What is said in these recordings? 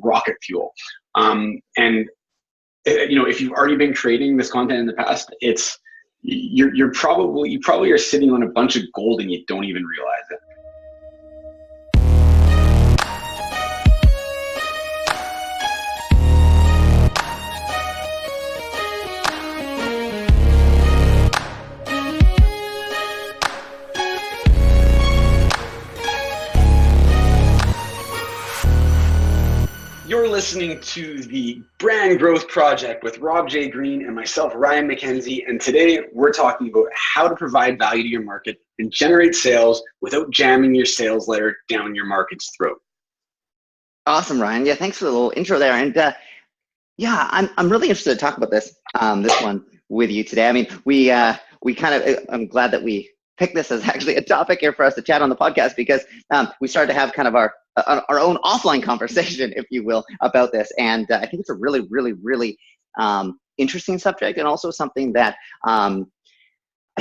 rocket fuel. And if you've already been creating this content in the past, you probably are sitting on a bunch of gold and you don't even realize it. You're listening to the Brand Growth Project with Rob J. Green and myself, Ryan McKenzie. And today we're talking about how to provide value to your market and generate sales without jamming your sales letter down your market's throat. Awesome, Ryan. Yeah, thanks for the little intro there. And I'm really interested to talk about this one with you today. I mean, I'm glad that we picked this as actually a topic here for us to chat on the podcast, because we started to have kind of our own offline conversation, if you will, about this. And I think it's a really, really, really interesting subject, and also something that I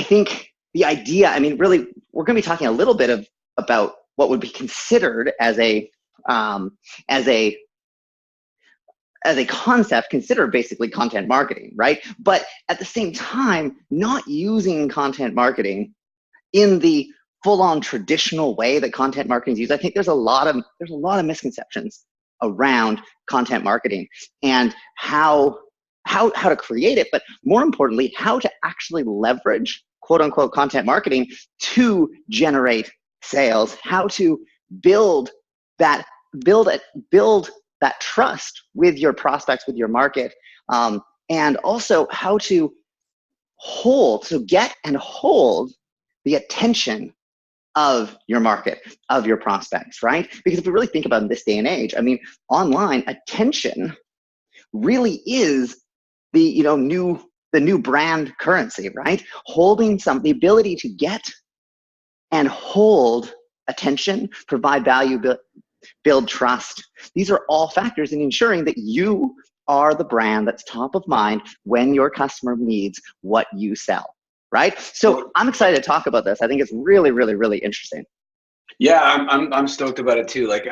think the idea, I mean, really, we're going to be talking a little bit about what would be considered as a concept, considered basically content marketing, right? But at the same time, not using content marketing in the full-on traditional way that content marketing is used. I think there's a lot of misconceptions around content marketing and how to create it, but more importantly, how to actually leverage quote unquote content marketing to generate sales, how to build that trust with your prospects, with your market, and also how to get and hold the attention of your market, of your prospects, right? Because if we really think about in this day and age, I mean, online attention really is the new brand currency, right? The ability to get and hold attention, provide value, build trust. These are all factors in ensuring that you are the brand that's top of mind when your customer needs what you sell. Right? So I'm excited to talk about this. I think it's really, really, really interesting. Yeah, I'm stoked about it too. Like,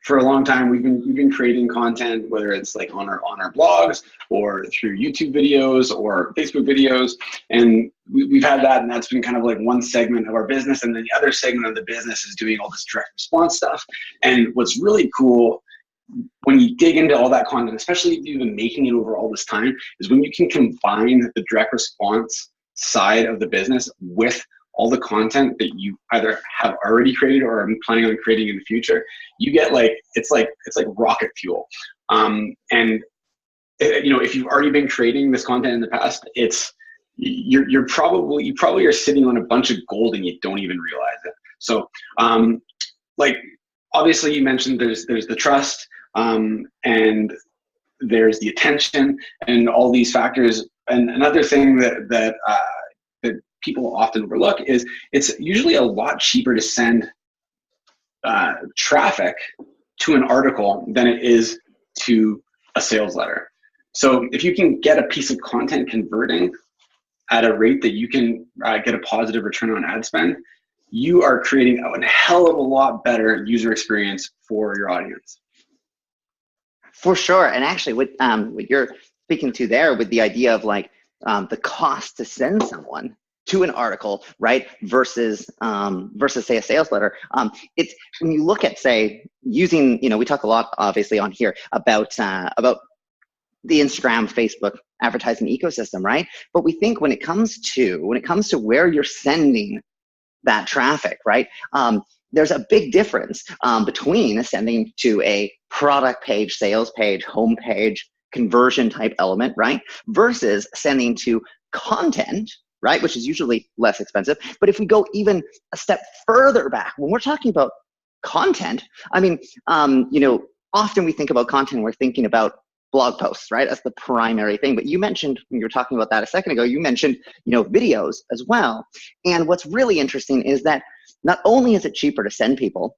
for a long time we've been creating content, whether it's like on our blogs or through YouTube videos or Facebook videos, and we've had that, and that's been kind of like one segment of our business, and then the other segment of the business is doing all this direct response stuff. And what's really cool when you dig into all that content, especially if you've been making it over all this time, is when you can combine the direct response side of the business with all the content that you either have already created or are planning on creating in the future. You get it's like rocket fuel. And if you've already been creating this content in the past, you probably are sitting on a bunch of gold and you don't even realize it. So obviously you mentioned there's the trust, and there's the attention and all these factors. And another thing that people often overlook is it's usually a lot cheaper to send traffic to an article than it is to a sales letter. So if you can get a piece of content converting at a rate that you can get a positive return on ad spend, you are creating a hell of a lot better user experience for your audience. For sure. And actually what you're speaking to there with the idea of the cost to send someone to an article, right, versus say a sales letter. It's when you look at, say, using, we talk a lot obviously on here about the Instagram, Facebook advertising ecosystem, right? But we think when it comes to where you're sending that traffic, right? There's a big difference between sending to a product page, sales page, home page, conversion type element, right? Versus sending to content, right? Which is usually less expensive. But if we go even a step further back, when we're talking about content, I mean, often we think about content, we're thinking about blog posts, right? That's the primary thing. But you mentioned, when you were talking about that a second ago, you mentioned, videos as well. And what's really interesting is that not only is it cheaper to send people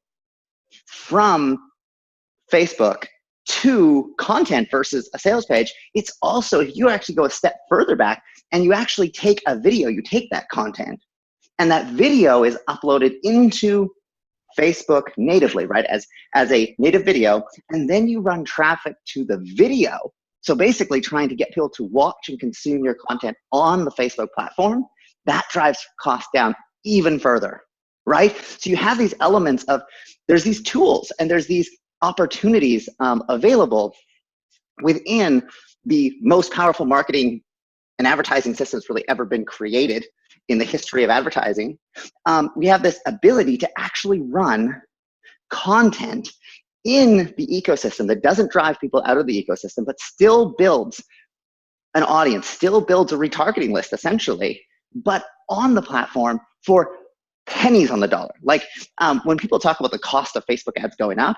from Facebook to content versus a sales page, it's also, if you actually go a step further back and you actually take a video, you take that content and that video is uploaded into Facebook natively, right, as a native video, and then you run traffic to the video. So basically trying to get people to watch and consume your content on the Facebook platform, that drives costs down even further, right? So you have these elements of, there's these tools and there's these opportunities available within the most powerful marketing and advertising systems really ever been created in the history of advertising. We have this ability to actually run content in the ecosystem that doesn't drive people out of the ecosystem, but still builds an audience, still builds a retargeting list essentially, but on the platform for pennies on the dollar. Like when people talk about the cost of Facebook ads going up,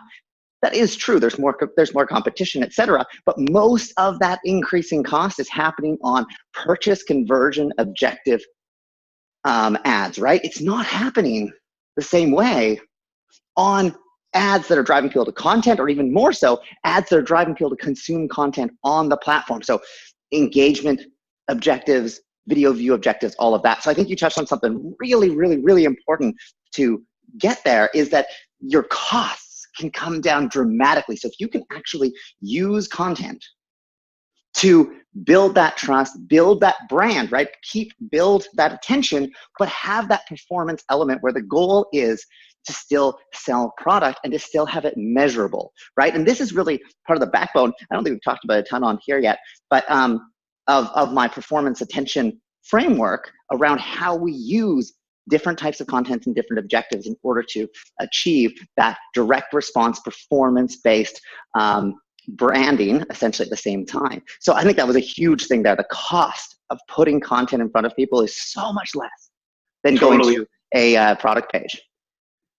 that is true. There's more competition, et cetera. But most of that increasing cost is happening on purchase conversion objective ads, right? It's not happening the same way on ads that are driving people to content, or even more so, ads that are driving people to consume content on the platform. So engagement objectives, video view objectives, all of that. So I think you touched on something really, really, really important to get there, is that your costs can come down dramatically. So if you can actually use content to build that trust, build that brand, right? Build that attention, but have that performance element where the goal is to still sell product and to still have it measurable, right? And this is really part of the backbone. I don't think we've talked about a ton on here yet, but of my performance attention framework around how we use different types of content and different objectives in order to achieve that direct response, performance-based branding essentially at the same time. So I think that was a huge thing there. The cost of putting content in front of people is so much less than going to a product page.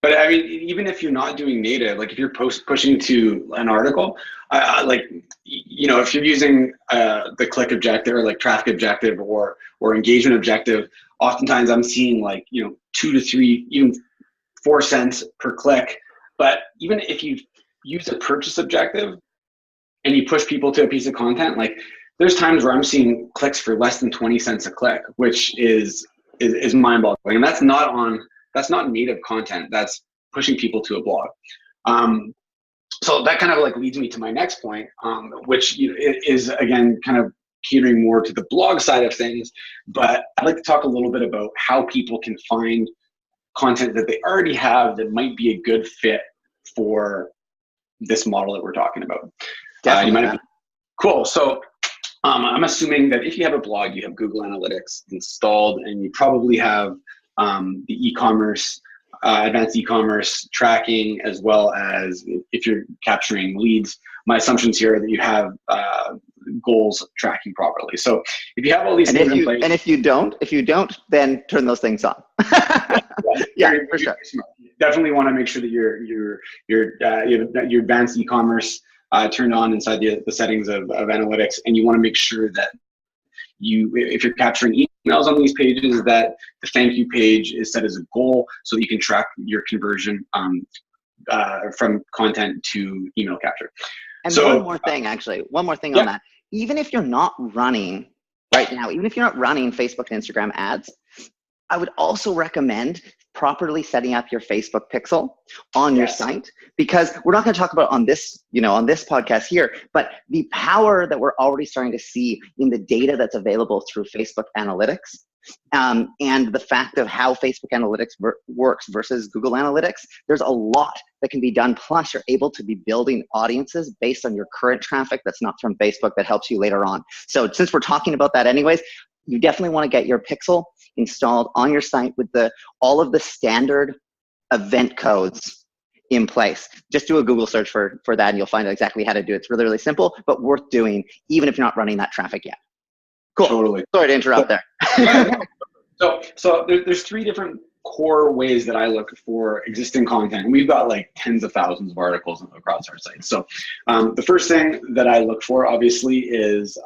But I mean, even if you're not doing native, like if you're pushing to an article, like, you know, if you're using the click objective or like traffic objective or engagement objective, oftentimes I'm seeing like, you know, 2 to 3, even 4 cents per click. But even if you use a purchase objective and you push people to a piece of content, like there's times where I'm seeing clicks for less than 20 cents a click, which is mind-boggling. And that's not native content. That's pushing people to a blog. So that kind of like leads me to my next point, which is again kind of catering more to the blog side of things. But I'd like to talk a little bit about how people can find content that they already have that might be a good fit for this model that we're talking about. Cool. So I'm assuming that if you have a blog, you have Google Analytics installed, and you probably have the e-commerce, advanced e-commerce tracking, as well as if you're capturing leads. My assumptions here are that you have goals tracking properly. So if you have all these things in place, and if you don't, then turn those things on. Yeah, for sure. Definitely want to make sure that your advanced e-commerce turned on inside the settings of analytics, and you want to make sure that if you're capturing emails on these pages, that the thank you page is set as a goal so that you can track your conversion from content to email capture. And so, one more thing on that. Even if you're not running right now, even if you're not running Facebook and Instagram ads, I would also recommend properly setting up your Facebook pixel on your site, because we're not going to talk about on this podcast here, but the power that we're already starting to see in the data that's available through Facebook Analytics, and the fact of how Facebook Analytics works versus Google Analytics. There's a lot that can be done. Plus, you're able to be building audiences based on your current traffic that's not from Facebook that helps you later on. So since we're talking about that anyways, you definitely want to get your pixel installed on your site with all of the standard event codes in place. Just do a Google search for that and you'll find out exactly how to do it. It's really, really simple, but worth doing even if you're not running that traffic yet. Cool. Totally. Sorry to interrupt there. So there's 3 different core ways that I look for existing content. We've got like tens of thousands of articles across our site. So the first thing that I look for obviously is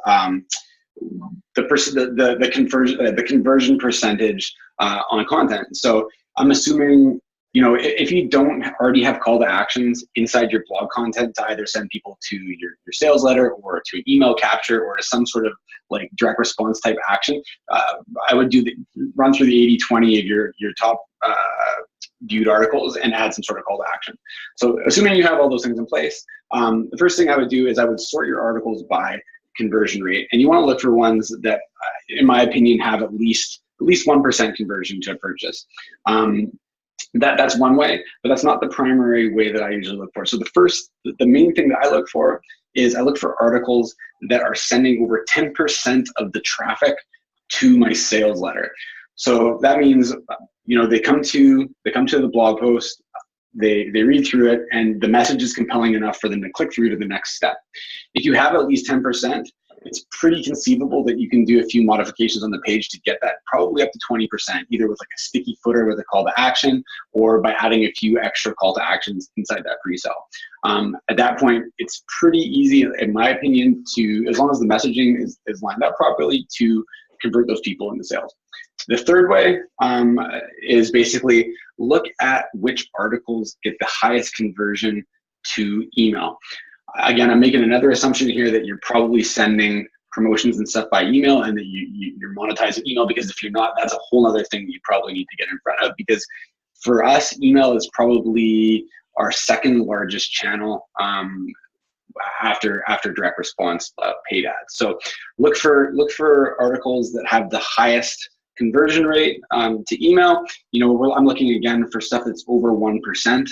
the conversion percentage on content. So I'm assuming, if you don't already have call to actions inside your blog content to either send people to your sales letter or to an email capture or to some sort of like direct response type action, I would run through the 80-20 of your top viewed articles and add some sort of call to action. So assuming you have all those things in place, the first thing I would do is I would sort your articles by conversion rate. And you want to look for ones that, in my opinion, have at least 1% conversion to a purchase. That's one way, but that's not the primary way that I usually look for. So the main thing that I look for is I look for articles that are sending over 10% of the traffic to my sales letter. So that means, they come to the blog post, they read through it, and the message is compelling enough for them to click through to the next step. If you have at least 10%, it's pretty conceivable that you can do a few modifications on the page to get that probably up to 20%, either with like a sticky footer with a call to action, or by adding a few extra call to actions inside that pre-sale. At that point, it's pretty easy, in my opinion, as long as the messaging is lined up properly, to convert those people into sales. The third way is basically look at which articles get the highest conversion to email. Again, I'm making another assumption here that you're probably sending promotions and stuff by email, and that you're monetizing email, because if you're not, that's a whole other thing that you probably need to get in front of, because for us, email is probably our second largest channel after direct response paid ads. So look for articles that have the highest conversion rate to email. I'm looking again for stuff that's over 1%.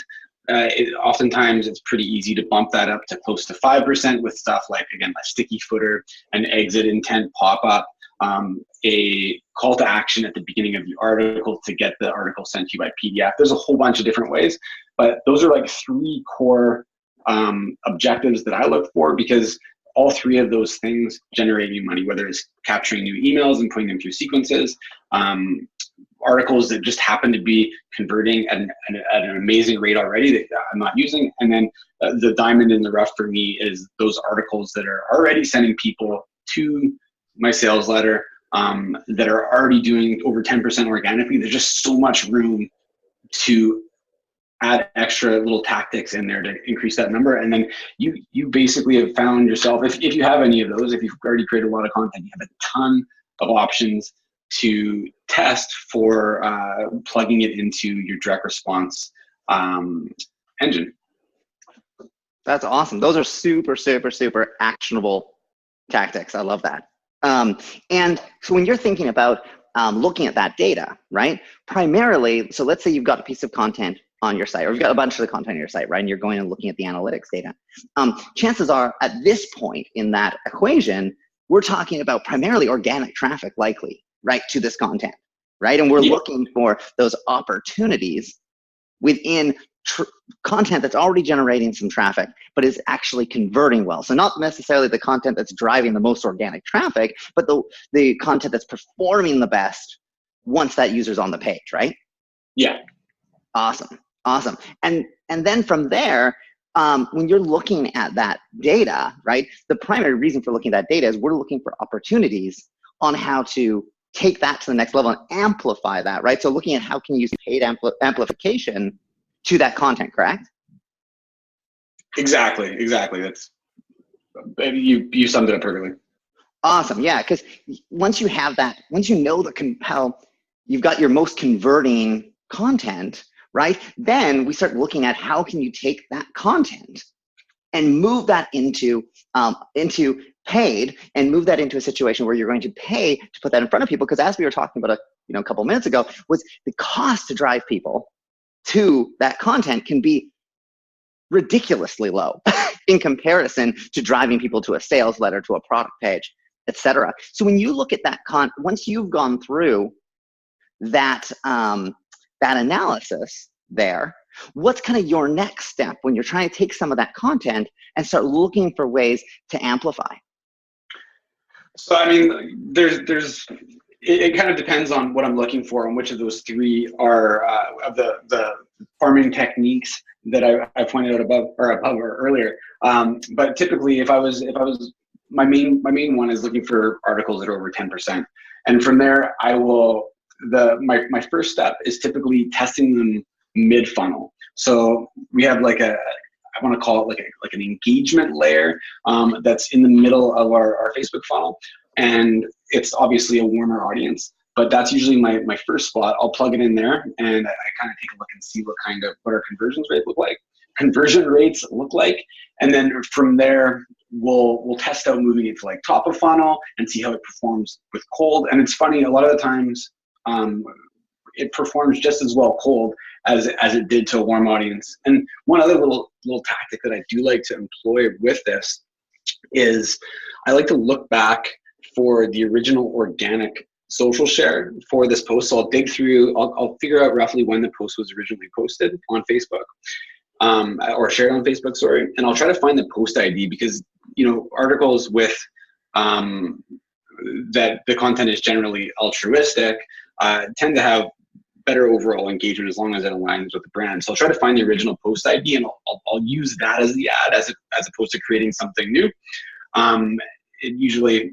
Oftentimes it's pretty easy to bump that up to close to 5% with stuff like, again, a sticky footer, an exit intent pop-up, a call to action at the beginning of the article to get the article sent to you by PDF. There's a whole bunch of different ways, but those are like three core objectives that I look for, because all three of those things generate me money, whether it's capturing new emails and putting them through sequences, articles that just happen to be converting at an amazing rate already that I'm not using. And then the diamond in the rough for me is those articles that are already sending people to my sales letter, that are already doing over 10% organically. There's just so much room to add extra little tactics in there to increase that number. And then you basically have found yourself, if you have any of those, if you've already created a lot of content, you have a ton of options to test for plugging it into your direct response engine. That's awesome. Those are super, super, super actionable tactics. I love that. And so when you're thinking about looking at that data, right? Primarily, so let's say you've got a piece of content on your site, or you've got a bunch of the content on your site, right? And you're going and looking at the analytics data. Chances are, at this point in that equation, we're talking about primarily organic traffic, likely, right, to this content, right? And we're looking for those opportunities within content that's already generating some traffic, but is actually converting well. So not necessarily the content that's driving the most organic traffic, but the content that's performing the best once that user's on the page, right? Yeah. Awesome. And then from there, when you're looking at that data, right, the primary reason for looking at that data is we're looking for opportunities on how to take that to the next level and amplify that, right? So looking at how can you use paid amplification to that content, correct? Exactly. That's, you summed it up perfectly. Awesome. Yeah, because once you have that, once you know how you've got your most converting content, right? Then we start looking at how can you take that content and move that into paid, and move that into a situation where you're going to pay to put that in front of people. Because as we were talking about a couple minutes ago, was the cost to drive people to that content can be ridiculously low in comparison to driving people to a sales letter, to a product page, etc. So when you look at that once you've gone through that that analysis there, what's kind of your next step when you're trying to take some of that content and start looking for ways to amplify? So I mean, it kind of depends on what I'm looking for and which of those three are of the farming techniques that I pointed out above or earlier. But typically, if I was my main one is looking for articles that are over 10%, and from there I will my first step is typically testing them mid funnel. So we have I want to call it like an engagement layer that's in the middle of our Facebook funnel, and it's obviously a warmer audience. but that's usually my first spot. I'll plug it in there, and I kind of take a look and see what our conversion rates look like, and then from there we'll test out moving it to like top of funnel and see how it performs with cold. And it's funny, a lot of the times it performs just as well cold as it did to a warm audience. And one other little tactic that I do like to employ with this is I like to look back for the original organic social share for this post. So I'll dig through, I'll figure out roughly when the post was originally posted on Facebook, or shared on Facebook, sorry. And I'll try to find the post ID, because, you know, articles with that the content is generally altruistic tend to have better overall engagement as long as it aligns with the brand. So I'll try to find the original post ID, and I'll use that as the ad as opposed to creating something new. It usually,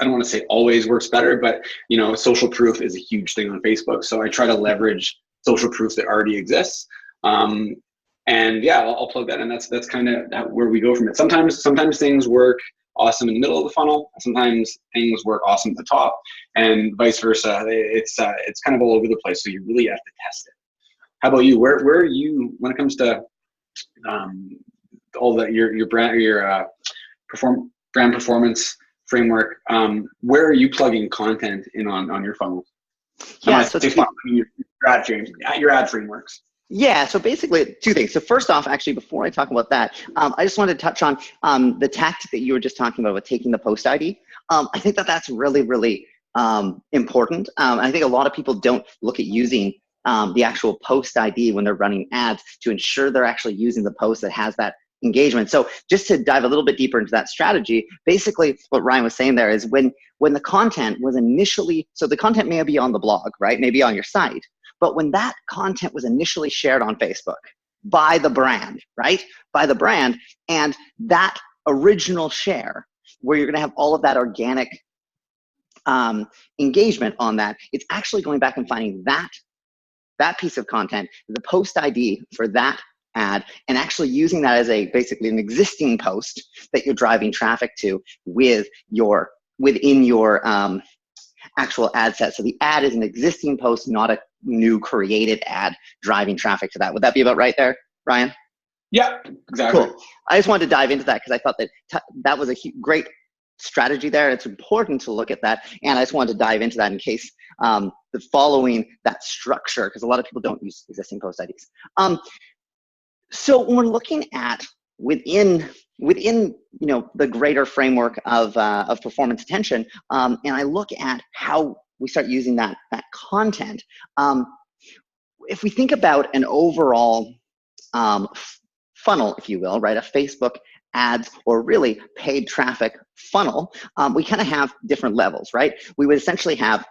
I don't want to say always works better, but, you know, social proof is a huge thing on Facebook. So I try to leverage social proof that already exists. And yeah, I'll plug that in. That's kind of where we go from it. Sometimes things work awesome in the middle of the funnel. Sometimes things work awesome at the top, and vice versa. It's kind of all over the place. So you really have to test it. How about you? Where are you when it comes to all that your brand performance framework? Where are you plugging content in on your funnel? Yeah, so your ad frameworks. Yeah, so basically two things. So first off, actually, before I talk about that, I just wanted to touch on the tactic that you were just talking about with taking the post ID. I think that's really, really important. I think a lot of people don't look at using the actual post ID when they're running ads to ensure they're actually using the post that has that engagement. So just to dive a little bit deeper into that strategy, basically what Ryan was saying there is when the content was initially, so the content may be on the blog, right? Maybe on your site. But when that content was initially shared on Facebook by the brand, right? By the brand, and that original share where you're going to have all of that organic engagement on that, it's actually going back and finding that piece of content, the post ID for that ad, and actually using that as basically an existing post that you're driving traffic to within your actual ad set. So the ad is an existing post, not a new created ad driving traffic to that. Would that be about right there, Ryan? Yeah, exactly. Cool. I just wanted to dive into that because I thought that was a great strategy there. It's important to look at that. And I just wanted to dive into that in case following that structure, because a lot of people don't use existing post IDs. So when we're looking at within the greater framework of performance attention, and I look at how we start using that content, if we think about an overall funnel, if you will, right, a Facebook ads or really paid traffic funnel, we kind of have different levels, right? We would essentially have,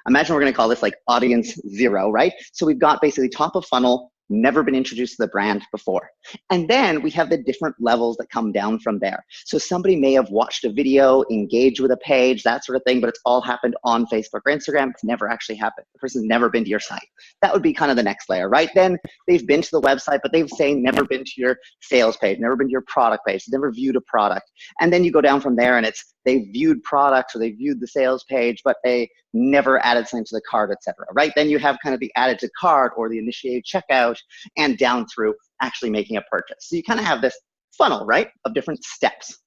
imagine we're going to call this like audience 0, right? So we've got basically top of funnel, never been introduced to the brand before. And then we have the different levels that come down from there. So somebody may have watched a video, engaged with a page, that sort of thing, but it's all happened on Facebook or Instagram. It's never actually happened. The person's never been to your site. That would be kind of the next layer, right? Then they've been to the website, but they've never been to your sales page, never been to your product page, never viewed a product. And then you go down from there and they viewed products or they viewed the sales page, but they never added something to the cart, etc. Right? Then you have kind of the added to cart or the initiated checkout and down through actually making a purchase. So you kind of have this funnel, right, of different steps.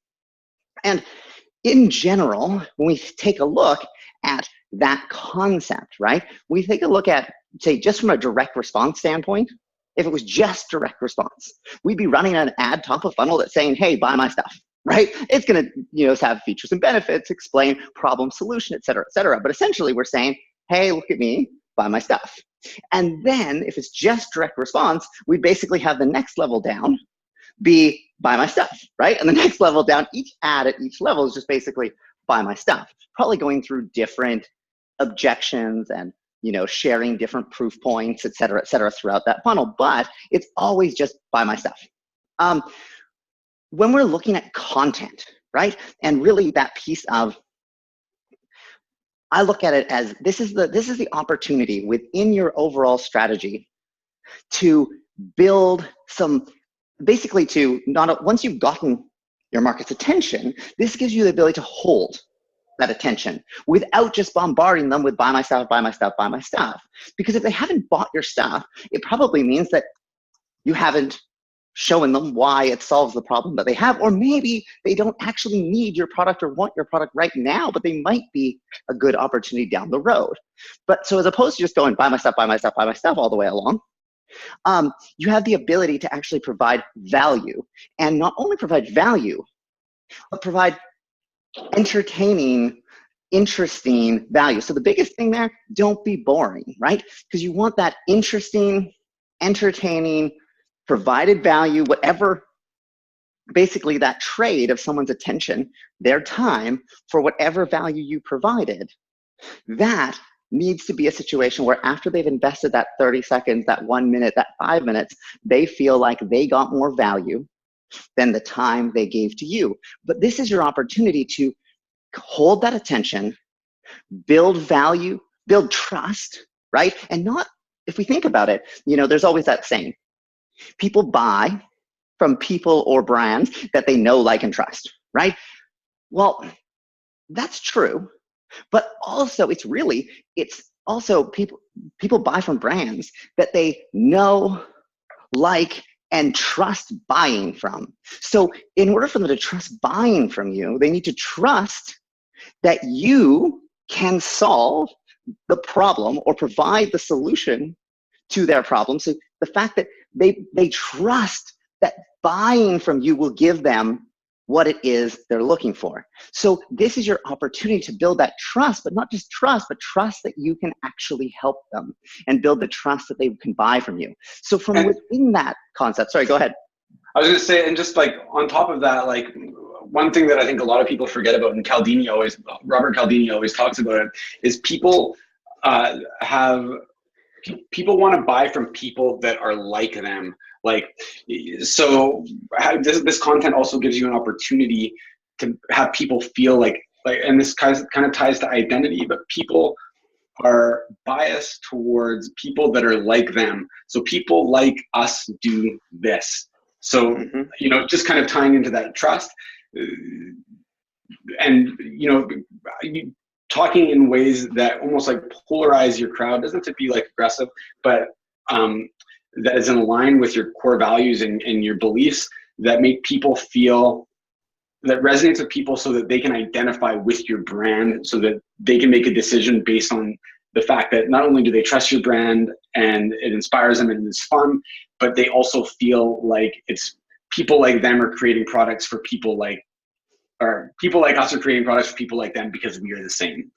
And in general, when we take a look at that concept, right, we take a look at, say, just from a direct response standpoint, if it was just direct response, we'd be running an ad top of funnel that's saying, hey, buy my stuff. Right? It's going to, have features and benefits, explain problem, solution, et cetera, et cetera. But essentially we're saying, hey, look at me, buy my stuff. And then if it's just direct response, we basically have the next level down be buy my stuff, right? And the next level down, each ad at each level is just basically buy my stuff. Probably going through different objections and, sharing different proof points, et cetera, throughout that funnel. But it's always just buy my stuff. When we're looking at content, right? And really that piece of, I look at it as this is the opportunity within your overall strategy to build some, basically to once you've gotten your market's attention, this gives you the ability to hold that attention without just bombarding them with buy my stuff, buy my stuff, buy my stuff. Because if they haven't bought your stuff, it probably means that you haven't shown them why it solves the problem that they have, or maybe they don't actually need your product or want your product right now, but they might be a good opportunity down the road. But so as opposed to just going buy my stuff, buy my stuff, buy my stuff all the way along, you have the ability to actually provide value, and not only provide value, but provide entertaining, interesting value. So the biggest thing there, don't be boring, right? Because you want that interesting, entertaining, provided value, whatever, basically that trade of someone's attention, their time, for whatever value you provided. That needs to be a situation where after they've invested that 30 seconds, that 1 minute, that 5 minutes, they feel like they got more value than the time they gave to you. But this is your opportunity to hold that attention, build value, build trust, right? And not, if we think about it, there's always that saying, people buy from people or brands that they know, like, and trust, right? Well, that's true, but also it's also people buy from brands that they know, like, and trust buying from. So in order for them to trust buying from you, they need to trust that you can solve the problem or provide the solution to their problem. So the fact that they trust that buying from you will give them what it is they're looking for. So this is your opportunity to build that trust, but not just trust, but trust that you can actually help them, and build the trust that they can buy from you. So from within that concept, sorry, go ahead. I was going to say, and just like on top of that, like one thing that I think a lot of people forget about, and Robert Cialdini always talks about it, is people want to buy from people that are like them. Like, so this content also gives you an opportunity to have people feel like, and this kind of ties to identity, but people are biased towards people that are like them. So people like us do this. So, just kind of tying into that trust, and, talking in ways that almost like polarize your crowd, doesn't have to be like aggressive, but that is in line with your core values and your beliefs, that make people feel, that resonates with people, so that they can identify with your brand, so that they can make a decision based on the fact that not only do they trust your brand and it inspires them and it's fun, but they also feel like it's people like them are creating products for people like, or people like us are creating products for people like them because we are the same.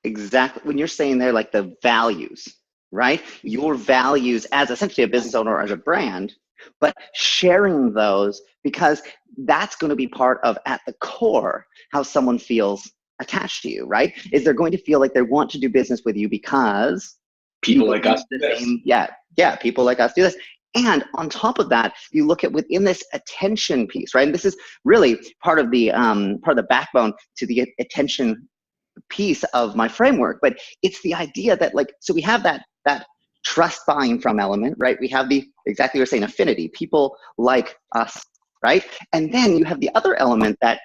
Exactly. When you're saying there, like, the values, right? Your values as essentially a business owner or as a brand, but sharing those, because that's going to be part of, at the core, how someone feels attached to you, right? Is they're going to feel like they want to do business with you because people like us do this. Yeah, people like us do this. And on top of that, you look at within this attention piece, right? And this is really part of the backbone to the attention piece of my framework. But it's the idea that, like, so we have that trust buying from element, right? We have the, exactly what you're saying, affinity, people like us, right? And then you have the other element, that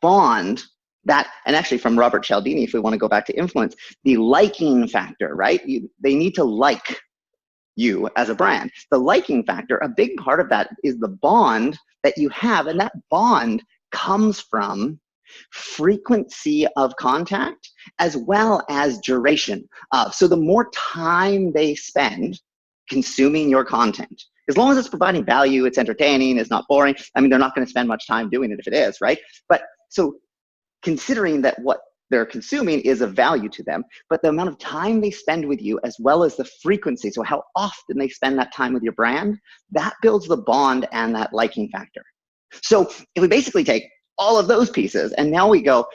bond, that, and actually from Robert Cialdini, if we want to go back to influence, the liking factor, right? They need to like you as a brand. The liking factor, a big part of that is the bond that you have, and that bond comes from frequency of contact as well as duration of. So the more time they spend consuming your content, as long as it's providing value, it's entertaining, it's not boring. I mean, they're not going to spend much time doing it if it is, right? But so considering that what they're consuming is of value to them, but the amount of time they spend with you, as well as the frequency, so how often they spend that time with your brand, that builds the bond and that liking factor. So if we basically take all of those pieces, and now we go,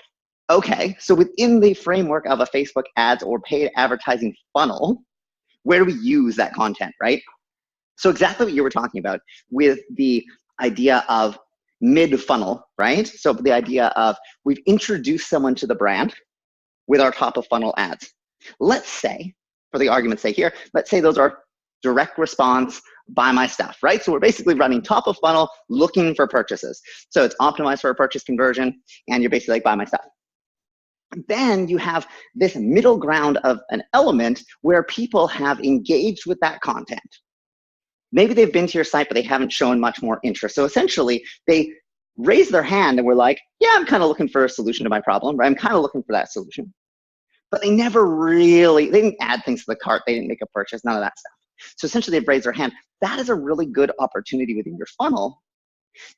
okay, so within the framework of a Facebook ads or paid advertising funnel, where do we use that content, right? So exactly what you were talking about with the idea of mid-funnel, right? So the idea of, we've introduced someone to the brand with our top of funnel ads. Let's say, for the argument's sake here, let's say those are direct response, buy my stuff, right? So we're basically running top of funnel, looking for purchases. So it's optimized for a purchase conversion, and you're basically like, buy my stuff. then you have this middle ground of an element where people have engaged with that content. Maybe they've been to your site, but they haven't shown much more interest. So essentially, they raise their hand and were like, yeah, I'm kind of looking for a solution to my problem, right? I'm kind of looking for that solution. But they never really, they didn't add things to the cart. They didn't make a purchase, none of that stuff. So essentially, they've raised their hand. That is a really good opportunity within your funnel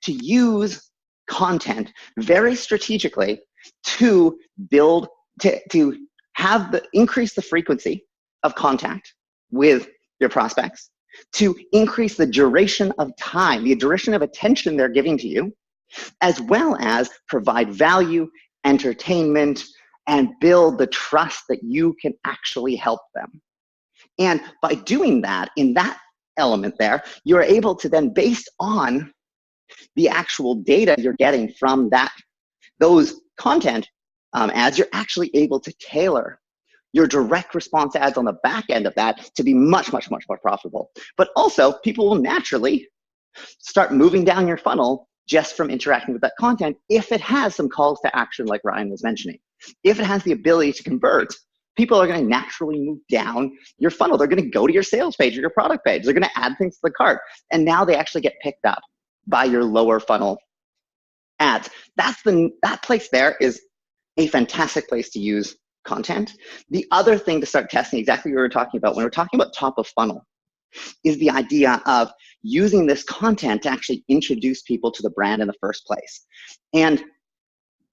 to use content very strategically to build, to have increase the frequency of contact with your prospects, to increase the duration of time, the duration of attention they're giving to you, as well as provide value, entertainment, and build the trust that you can actually help them. And by doing that, in that element there, you're able to then, based on the actual data you're getting from those content ads, you're actually able to tailor your direct response ads on the back end of that to be much, much, much more profitable. But also, people will naturally start moving down your funnel just from interacting with that content if it has some calls to action like Ryan was mentioning. If it has the ability to convert, people are going to naturally move down your funnel. They're going to go to your sales page or your product page. They're going to add things to the cart. And now they actually get picked up by your lower funnel ads. That place there is a fantastic place to use content. The other thing to start testing, exactly what we were talking about when we're talking about top of funnel, is the idea of using this content to actually introduce people to the brand in the first place. And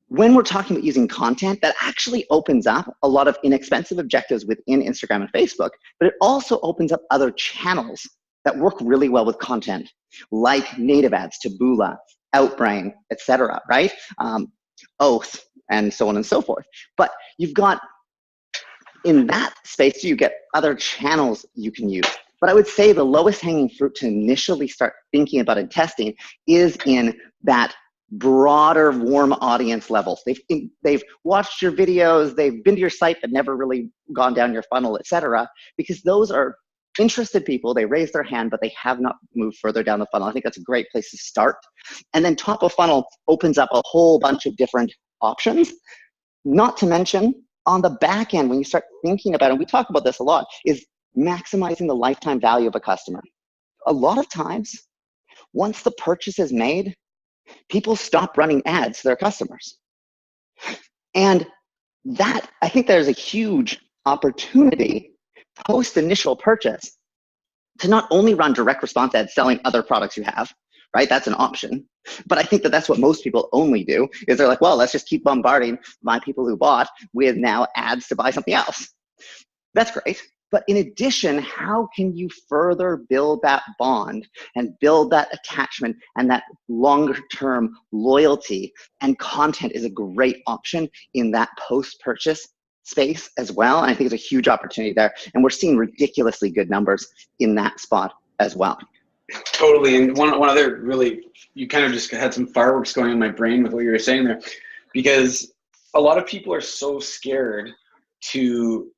when we're talking about using content, that actually opens up a lot of inexpensive objectives within Instagram and Facebook, but it also opens up other channels that work really well with content, like native ads, Taboola, Outbrain, etc., right? Oath, and so on and so forth. But you've got, in that space, you get other channels you can use. But I would say the lowest hanging fruit to initially start thinking about and testing is in that broader warm audience levels. They've watched your videos, they've been to your site but never really gone down your funnel, etc. Because those are interested people. They raise their hand, but they have not moved further down the funnel. I think that's a great place to start. And then top of funnel opens up a whole bunch of different options. Not to mention on the back end, when you start thinking about it, and we talk about this a lot, is maximizing the lifetime value of a customer. A lot of times, once the purchase is made, people stop running ads to their customers. And that, I think there's a huge opportunity post initial purchase to not only run direct response ads selling other products you have, right? That's an option. But I think that that's what most people only do, is they're like, well, let's just keep bombarding my people who bought with now ads to buy something else. That's great. But in addition, how can you further build that bond and build that attachment and that longer term loyalty? And content is a great option in that post-purchase space as well. And I think it's a huge opportunity there. And we're seeing ridiculously good numbers in that spot as well. Totally. And one other really, you kind of just had some fireworks going in my brain with what you were saying there, because a lot of people are so scared to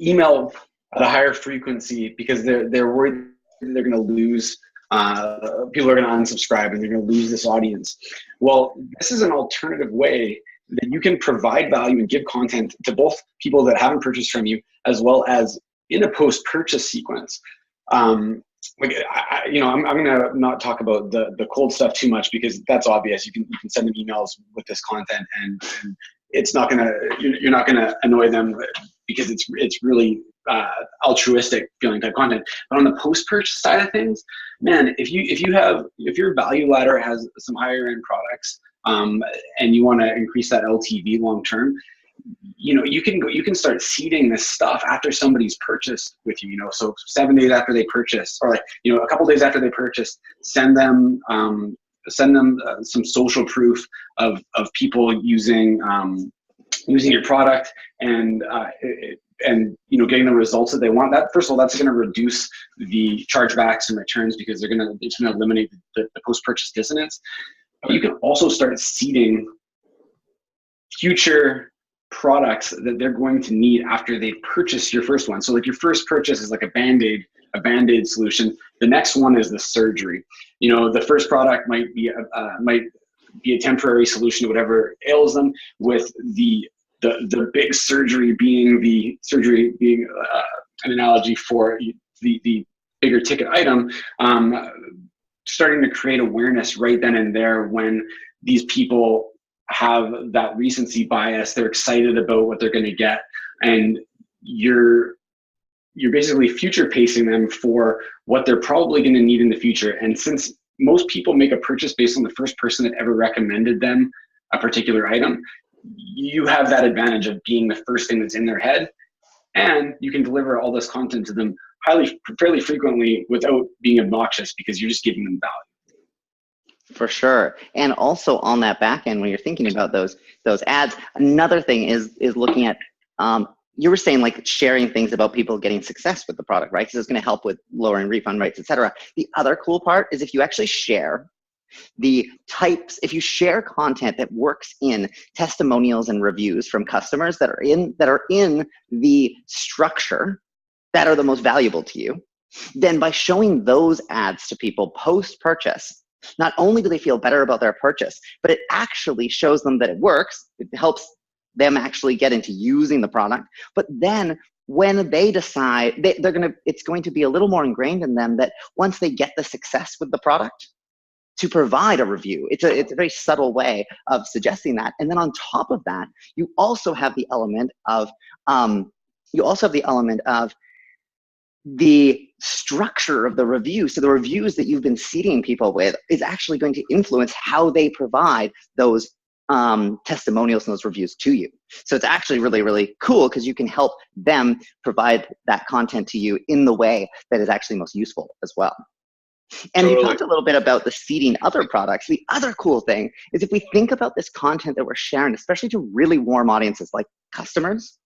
email at a higher frequency because they're worried they're going to lose, people are going to unsubscribe and they're going to lose this audience. Well, this is an alternative way that you can provide value and give content to both people that haven't purchased from you, as well as in a post-purchase sequence. I'm going to not talk about the cold stuff too much because that's obvious. You can send them emails with this content and it's not going to, you're not going to annoy them because it's really altruistic feeling type content. But on the post-purchase side of things, man, if your value ladder has some higher end products and you want to increase that LTV long term, you can start seeding this stuff after somebody's purchased with you. So 7 days after they purchase, or a couple days after they purchase, send them some social proof of people using your product and getting the results that they want. That, first of all, that's going to reduce the chargebacks and returns because it's going to eliminate the post-purchase dissonance. But you can also start seeding future products that they're going to need after they've purchased your first one. So like your first purchase is like a Band-Aid solution. The next one is the surgery. The first product might be a temporary solution to whatever ails them, with the big surgery being an analogy for the bigger ticket item, starting to create awareness right then and there when these people have that recency bias. They're excited about what they're going to get, and you're basically future pacing them for what they're probably going to need in the future. And since most people make a purchase based on the first person that ever recommended them a particular item, you have that advantage of being the first thing that's in their head, and you can deliver all this content to them fairly frequently without being obnoxious, because you're just giving them value. For sure. And also on that back end, when you're thinking about those ads, another thing is looking at, you were saying like sharing things about people getting success with the product, right? Because it's going to help with lowering refund rates, etc. The other cool part is if you actually share if you share content that works in testimonials and reviews from customers that are in the structure that are the most valuable to you, then by showing those ads to people post-purchase, not only do they feel better about their purchase, but it actually shows them that it works. It helps them actually get into using the product. But then when they decide, it's going to be a little more ingrained in them that once they get the success with the product, to provide a review. It's a very subtle way of suggesting that. And then on top of that, you also have the element of the structure of the review. So the reviews that you've been seeding people with is actually going to influence how they provide those testimonials and those reviews to you. So it's actually really, really cool because you can help them provide that content to you in the way that is actually most useful as well. And Totally. You talked a little bit about the seeding other products. The other cool thing is if we think about this content that we're sharing, especially to really warm audiences like customers,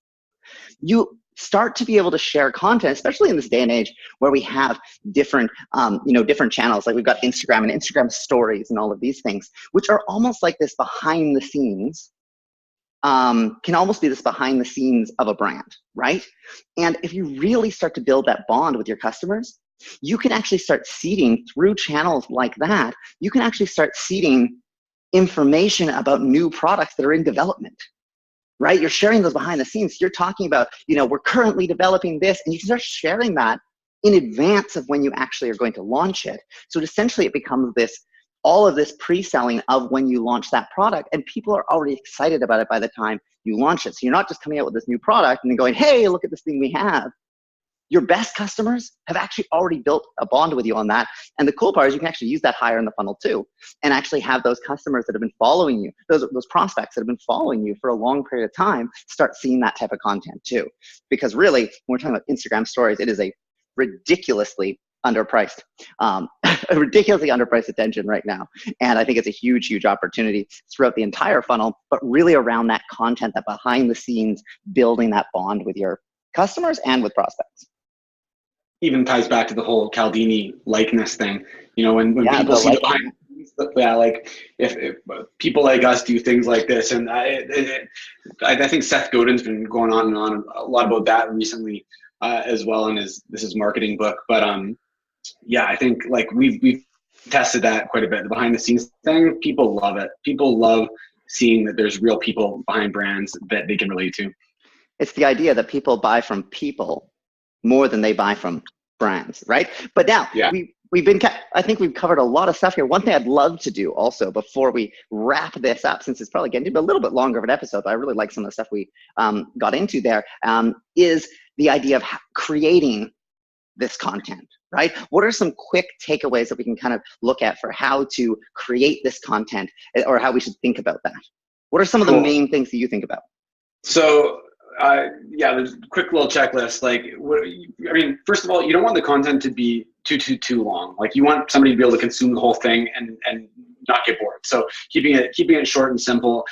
you start to be able to share content, especially in this day and age where we have different channels. Like we've got Instagram and Instagram stories and all of these things, which are almost like this behind the scenes, can almost be this behind the scenes of a brand, right? And if you really start to build that bond with your customers, you can actually start seeding through channels like that. You can actually start seeding information about new products that are in development, right? You're sharing those behind the scenes. You're talking about, we're currently developing this, and you can start sharing that in advance of when you actually are going to launch it. So essentially it becomes all of this pre-selling of when you launch that product, and people are already excited about it by the time you launch it. So you're not just coming out with this new product and then going, hey, look at this thing we have. Your best customers have actually already built a bond with you on that. And the cool part is you can actually use that higher in the funnel too, and actually have those customers that have been following you, those prospects that have been following you for a long period of time, start seeing that type of content too. Because really, when we're talking about Instagram stories, it is a ridiculously underpriced attention right now. And I think it's a huge, huge opportunity throughout the entire funnel, but really around that content, that behind the scenes, building that bond with your customers and with prospects. Even ties back to the whole Cialdini likeness thing. When people see the behind, like if people like us do things like this, and I think Seth Godin's been going on and on a lot about that recently as well in his marketing book. But I think like we've tested that quite a bit. The behind the scenes thing, people love it. People love seeing that there's real people behind brands that they can relate to. It's the idea that people buy from people more than they buy from brands, right? But now I think we've covered a lot of stuff here. One thing I'd love to do also before we wrap this up, since it's probably getting to be a little bit longer of an episode, but I really like some of the stuff we got into there, is the idea of creating this content, right? What are some quick takeaways that we can kind of look at for how to create this content, or how we should think about that? What are some of the main things that you think about? So there's a quick little checklist. First of all, you don't want the content to be too long. Like you want somebody to be able to consume the whole thing and not get bored. So keeping it short and simple.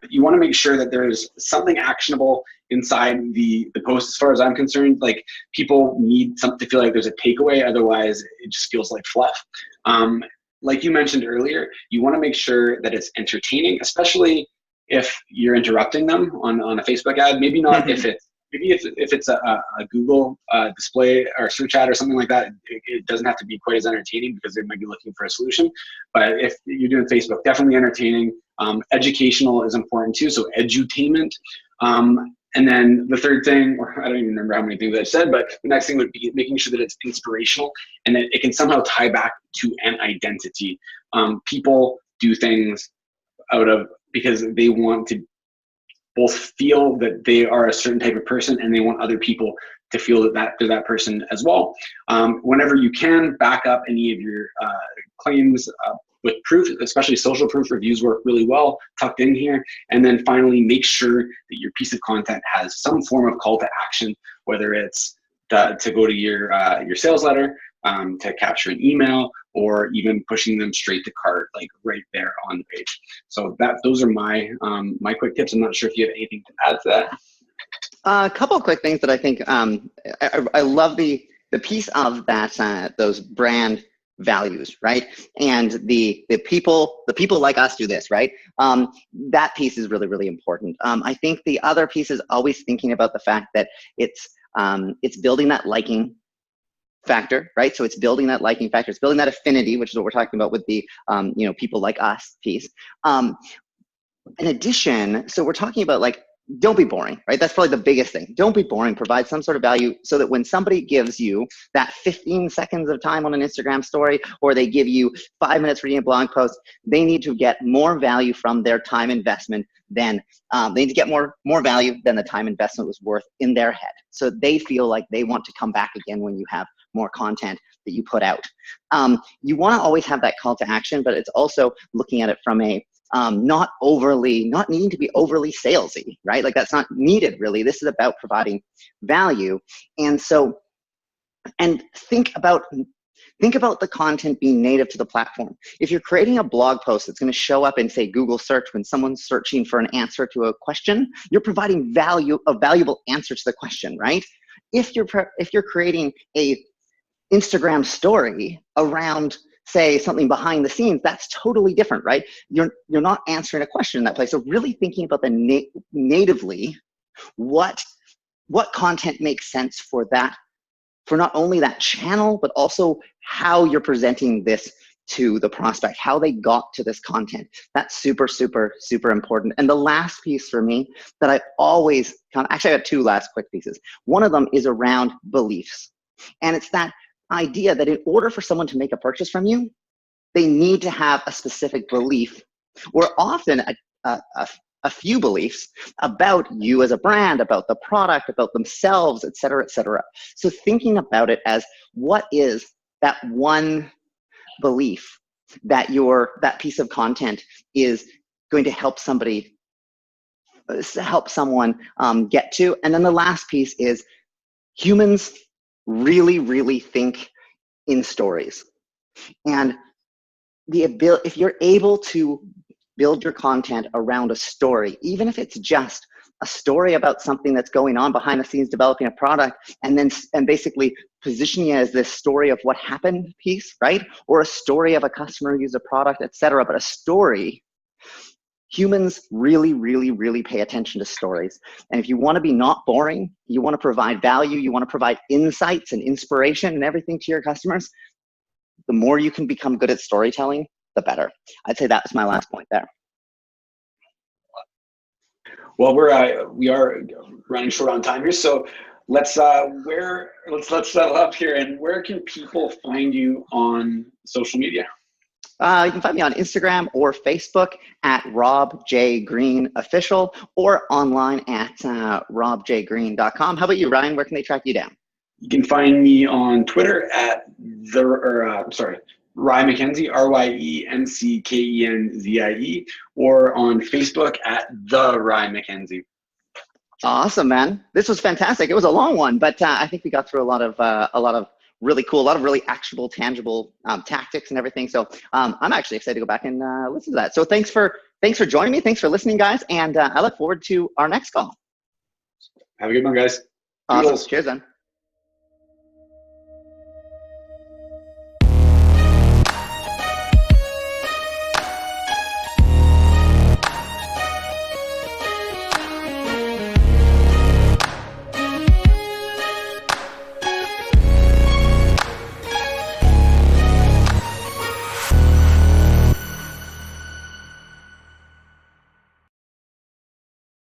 You want to make sure that there's something actionable inside the post. As far as I'm concerned, like people need something to feel like there's a takeaway. Otherwise, it just feels like fluff. Like you mentioned earlier, you want to make sure that it's entertaining, especially if you're interrupting them on a Facebook ad. Maybe not if it's maybe if it's a Google display or search ad or something like that, it doesn't have to be quite as entertaining because they might be looking for a solution. But if you're doing Facebook, definitely entertaining. Educational is important too, so edutainment. And then the third thing, or I don't even remember how many things I said, but the next thing would be making sure that it's inspirational and that it can somehow tie back to an identity. People do things because they want to both feel that they are a certain type of person and they want other people to feel that they're that person as well. Whenever you can, back up any of your claims with proof, especially social proof. Reviews work really well tucked in here. And then finally, make sure that your piece of content has some form of call to action, whether it's to go to your sales letter, to capture an email, or even pushing them straight to cart, like right there on the page. So those are my my quick tips. I'm not sure if you have anything to add to that. A couple of quick things that I think I love the piece of that those brand values, right? And the people like us do this, right? That piece is really, really important. I think the other piece is always thinking about the fact that it's building that liking factor, right? So it's building that liking factor. It's building that affinity, which is what we're talking about with the people like us piece. In addition, so we're talking about like, don't be boring, right? That's probably the biggest thing. Don't be boring. Provide some sort of value so that when somebody gives you that 15 seconds of time on an Instagram story, or they give you 5 minutes reading a blog post, they need to get more value from their time investment than they need to get more value than the time investment was worth in their head. So they feel like they want to come back again when you have more content that you put out. You want to always have that call to action, but it's also looking at it from a not needing to be overly salesy, right? Like that's not needed really. This is about providing value. And so, and think about the content being native to the platform. If you're creating a blog post that's going to show up in, say, Google search when someone's searching for an answer to a question, you're providing a valuable answer to the question, right? If you're creating a Instagram story around, say, something behind the scenes, that's totally different, right? You're not answering a question in that place. So really thinking about the natively, what content makes sense for that, for not only that channel, but also how you're presenting this to the prospect, how they got to this content. That's super, super, super important. And the last piece for me that I always actually I have two last quick pieces. One of them is around beliefs. And it's that idea that in order for someone to make a purchase from you, they need to have a specific belief, or often a few beliefs about you as a brand, about the product, about themselves, et cetera, et cetera. So thinking about it as what is that one belief that that piece of content is going to help someone get to. And then the last piece is humans really, really think in stories. And if you're able to build your content around a story, even if it's just a story about something that's going on behind the scenes developing a product, and basically positioning it as this story of what happened piece, right? Or a story of a customer who used a product, et cetera, but a story. Humans really, really, really pay attention to stories. And if you want to be not boring, you want to provide value, you want to provide insights and inspiration and everything to your customers, the more you can become good at storytelling, the better. I'd say that was my last point there. Well, we are running short on time here, so let's settle up here. And where can people find you on social media? You can find me on Instagram or Facebook at Rob J. Green Official, or online at robjgreen.com. How about you, Ryan? Where can they track you down? You can find me on Twitter at Rye McKenzie, RYEMCKENZIE, or on Facebook at The Rye McKenzie. Awesome, man. This was fantastic. It was a long one, but I think we got through a lot of really cool, a lot of really actionable, tangible tactics and everything. So I'm actually excited to go back and listen to that. So thanks for joining me. Thanks for listening, guys. And I look forward to our next call. Have a good one, guys. Awesome. Cheers, then.